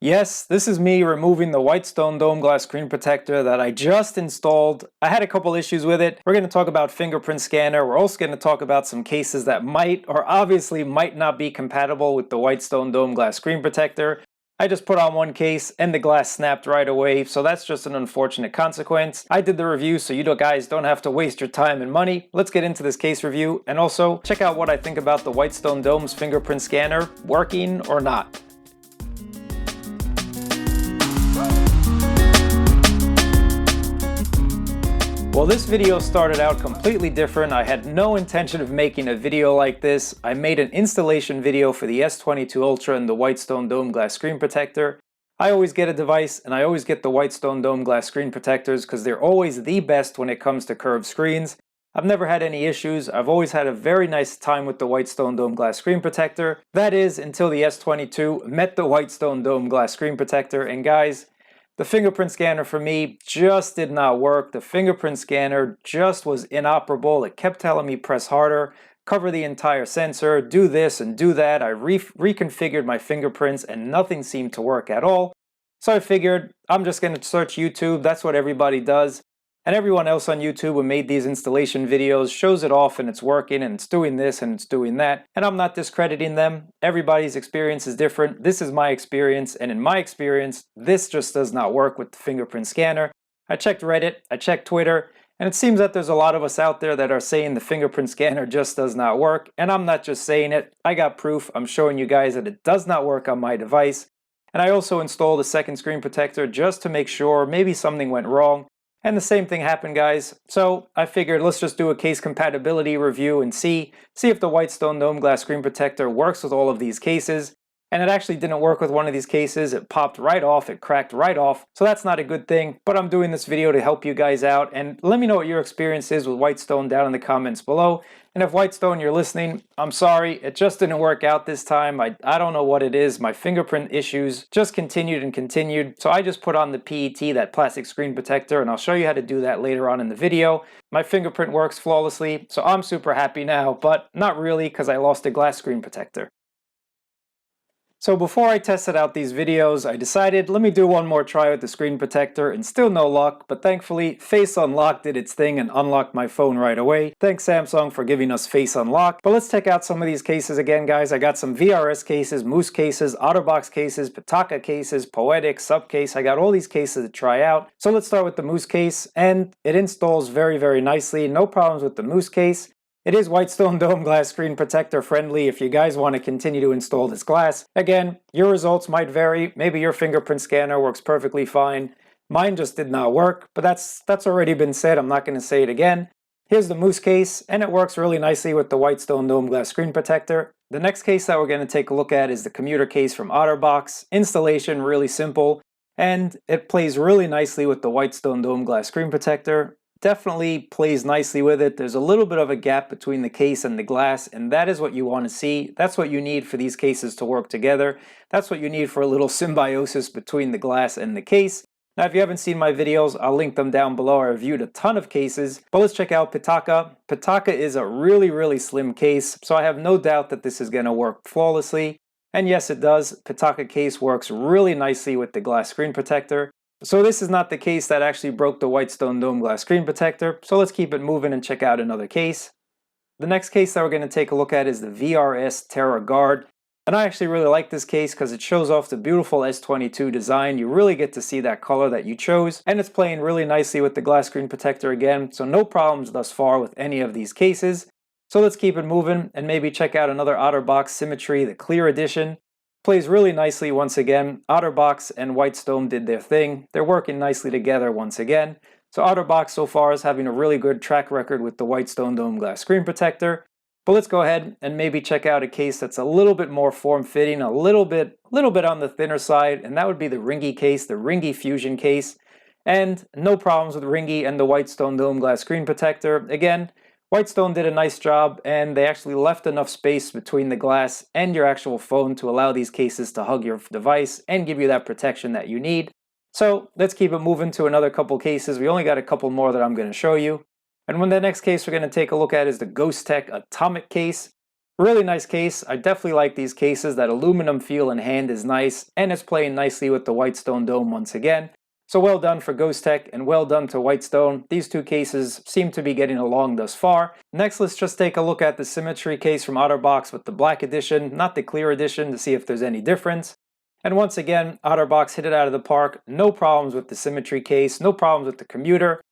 Yes, this is me removing the Whitestone dome glass screen protector that I just installed. I had a couple issues with it. We're going to talk about fingerprint scanner. We're also going to talk about some cases that might or obviously might not be compatible with the Whitestone dome glass screen protector. I just put on one case and the glass snapped right away, so that's just an unfortunate consequence. I did the review so you guys don't have to waste your time and money. Let's get into this case review and also check out what I think about the Whitestone dome's fingerprint scanner, working or not. Well, this video started out completely different. I had no intention of making a video like this. I made an installation video for the S22 Ultra and the Whitestone dome glass screen protector. I always get a device and I always get the Whitestone dome glass screen protectors because they're always the best when it comes to curved screens. I've never had any issues. I've always had a very nice time with the Whitestone dome glass screen protector. That is until the S22 met the Whitestone dome glass screen protector, and guys, the fingerprint scanner for me just did not work. The fingerprint scanner just was inoperable. It kept telling me press harder, cover the entire sensor, do this and do that. I reconfigured my fingerprints and nothing seemed to work at all. So I figured I'm just going to search YouTube. That's what everybody does. And everyone else on YouTube who made these installation videos shows it off and it's working and it's doing this and it's doing that. And I'm not discrediting them. Everybody's experience is different. This is my experience, and in my experience, this just does not work with the fingerprint scanner. I checked Reddit, I checked Twitter, and it seems that there's a lot of us out there that are saying the fingerprint scanner just does not work. And I'm not just saying it. I got proof. I'm showing you guys that it does not work on my device. And I also installed a second screen protector just to make sure maybe something went wrong. And the same thing happened, guys. So I figured let's just do a case compatibility review and see if the Whitestone dome glass screen protector works with all of these cases. And it actually didn't work with one of these cases. It popped right off, it cracked right off. So that's not a good thing, but I'm doing this video to help you guys out. And let me know what your experience is with Whitestone down in the comments below. And if Whitestone, you're listening, I'm sorry, it just didn't work out this time. I don't know what it is. My fingerprint issues just continued and continued. So I just put on the PET, that plastic screen protector, and I'll show you how to do that later on in the video. My fingerprint works flawlessly, so I'm super happy now, but not really because I lost a glass screen protector. So before I tested out these videos, I decided let me do one more try with the screen protector, and still no luck, but thankfully Face Unlock did its thing and unlocked my phone right away. Thanks Samsung for giving us Face Unlock. But let's check out some of these cases again, guys. I got some VRS cases, Moose cases, OtterBox cases, Pitaka cases, Poetic, Subcase. I got all these cases to try out. So let's start with the Moose case, and it installs very, very nicely. No problems with the Moose case. It is Whitestone dome glass screen protector friendly if you guys want to continue to install this glass. Again, your results might vary. Maybe your fingerprint scanner works perfectly fine. Mine just did not work, but that's already been said. I'm not going to say it again. Here's the Moose case, and it works really nicely with the Whitestone dome glass screen protector. The next case that we're going to take a look at is the commuter case from OtterBox. Installation really simple, and it plays really nicely with the Whitestone dome glass screen protector. Definitely plays nicely with it. There's a little bit of a gap between the case and the glass, and that is what you want to see. That's what you need for these cases to work together. That's what you need for a little symbiosis between the glass and the case. Now, if you haven't seen my videos, I'll link them down below. I reviewed a ton of cases, but let's check out Pitaka. Pitaka is a really, really slim case, so I have no doubt that this is going to work flawlessly. And yes, it does. Pitaka case works really nicely with the glass screen protector. So this is not the case that actually broke the Whitestone dome glass screen protector, so let's keep it moving and check out another case. The next case that we're going to take a look at is the VRS Terra Guard. And I actually really like this case because it shows off the beautiful S22 design. You really get to see that color that you chose, and it's playing really nicely with the glass screen protector again, so no problems thus far with any of these cases. So let's keep it moving and maybe check out another OtterBox Symmetry, the Clear Edition. Plays really nicely once again. OtterBox and Whitestone did their thing. They're working nicely together once again. So OtterBox so far is having a really good track record with the Whitestone dome glass screen protector. But let's go ahead and maybe check out a case that's a little bit more form-fitting, a little bit on the thinner side, and that would be the Ringy case, the Ringy Fusion case. And no problems with Ringy and the Whitestone dome glass screen protector. Again, Whitestone did a nice job, and they actually left enough space between the glass and your actual phone to allow these cases to hug your device and give you that protection that you need. So let's keep it moving to another couple cases. We only got a couple more that I'm going to show you. And when the next case we're going to take a look at is the GhostTech Atomic case. Really nice case. I definitely like these cases. That aluminum feel in hand is nice, and it's playing nicely with the Whitestone dome once again. So well done for JabberTech and well done to Whitestone. These two cases seem to be getting along thus far. Next, let's just take a look at the Symmetry case from OtterBox with the black edition, not the clear edition, to see if there's any difference. And once again, OtterBox hit it out of the park. No problems with the Symmetry case, no problems with the commuter.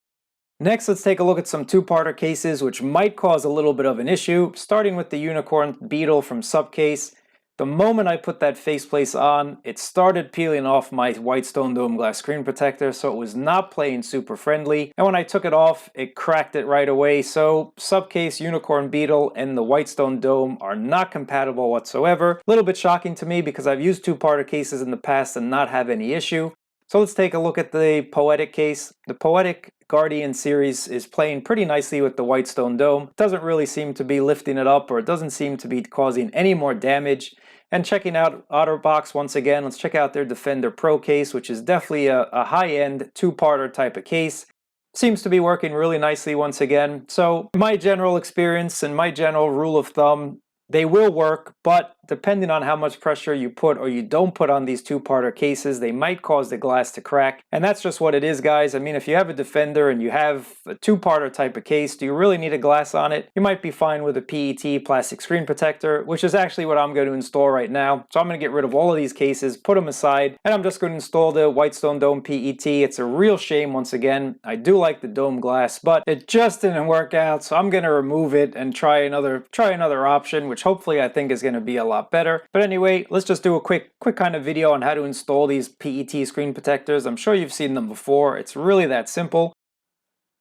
Next, let's take a look at some two-parter cases which might cause a little bit of an issue, starting with the Unicorn Beetle from Subcase. The moment I put that faceplate on, it started peeling off my Whitestone dome glass screen protector, so it was not playing super friendly. And when I took it off, it cracked it right away. So Subcase, Unicorn Beetle, and the Whitestone dome are not compatible whatsoever. A little bit shocking to me because I've used two-parter cases in the past and not have any issue. So let's take a look at the Poetic case. The Poetic Guardian series is playing pretty nicely with the Whitestone dome. It doesn't really seem to be lifting it up, or it doesn't seem to be causing any more damage. And checking out OtterBox once again, let's check out their Defender Pro case, which is definitely a high-end two-parter type of case. Seems to be working really nicely once again. So my general experience and my general rule of thumb, they will work, but depending on how much pressure you put or you don't put on these two-parter cases, they might cause the glass to crack. And that's just what it is, guys. I mean, if you have a Defender and you have a two-parter type of case, do you really need a glass on it? You might be fine with a PET plastic screen protector, which is actually what I'm going to install right now. So I'm going to get rid of all of these cases, put them aside, and I'm just going to install the Whitestone Dome PET. It's a real shame, once again. I do like the dome glass, but it just didn't work out, so I'm going to remove it and try another option, which hopefully I think is going to be a lot better. But anyway, let's just do a quick kind of video on how to install these PET screen protectors. I'm sure you've seen them before. It's really that simple.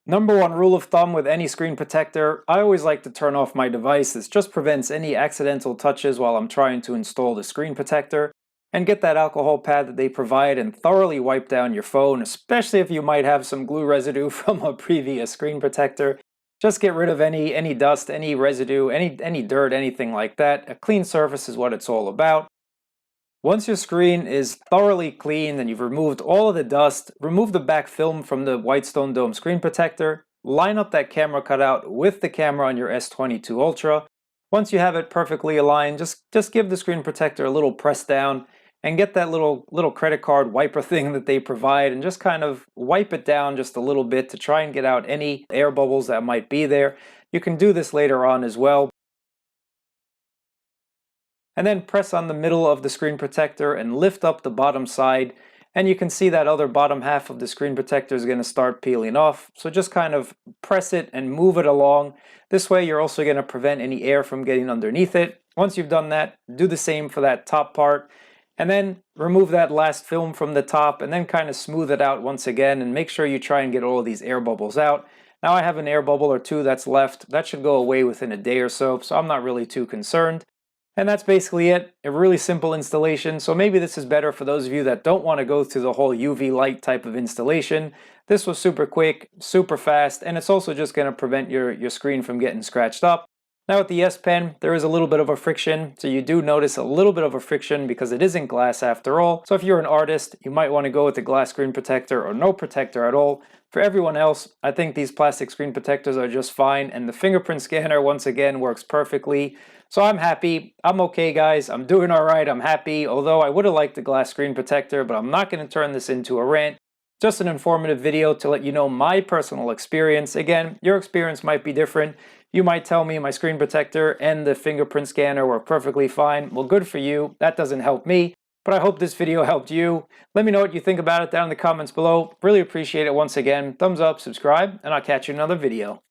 Number one rule of thumb with any screen protector, I always like to turn off my device. This just prevents any accidental touches while I'm trying to install the screen protector. And get that alcohol pad that they provide and thoroughly wipe down your phone, especially if you might have some glue residue from a previous screen protector. Just get rid of any dust, any residue, any dirt, anything like that. A clean surface is what it's all about. Once your screen is thoroughly clean and you've removed all of the dust, remove the back film from the Whitestone Dome screen protector, line up that camera cutout with the camera on your S22 Ultra. Once you have it perfectly aligned, just give the screen protector a little press down and get that little credit card wiper thing that they provide and just kind of wipe it down just a little bit to try and get out any air bubbles that might be there. You can do this later on as well. And then press on the middle of the screen protector and lift up the bottom side, and you can see that other bottom half of the screen protector is going to start peeling off. So just kind of press it and move it along. This way you're also going to prevent any air from getting underneath it. Once you've done that, do the same for that top part. And then remove that last film from the top and then kind of smooth it out once again and make sure you try and get all of these air bubbles out. Now I have an air bubble or two that's left. That should go away within a day or so I'm not really too concerned. And that's basically it. A really simple installation. So maybe this is better for those of you that don't want to go through the whole UV light type of installation. This was super quick, super fast, and it's also just going to prevent your screen from getting scratched up. Now with the S Pen, there is a little bit of a friction, so you do notice a little bit of a friction because it isn't glass after all. So if you're an artist, you might want to go with the glass screen protector or no protector at all. For everyone else, I think these plastic screen protectors are just fine, and the fingerprint scanner once again works perfectly. So I'm happy. I'm okay, guys. I'm doing all right. I'm happy, although I would have liked the glass screen protector, but I'm not going to turn this into a rant. Just an informative video to let you know my personal experience. Again, your experience might be different. You might tell me my screen protector and the fingerprint scanner work perfectly fine. Well, good for you. That doesn't help me, but I hope this video helped you. Let me know what you think about it down in the comments below. Really appreciate it once again. Thumbs up, subscribe, and I'll catch you in another video.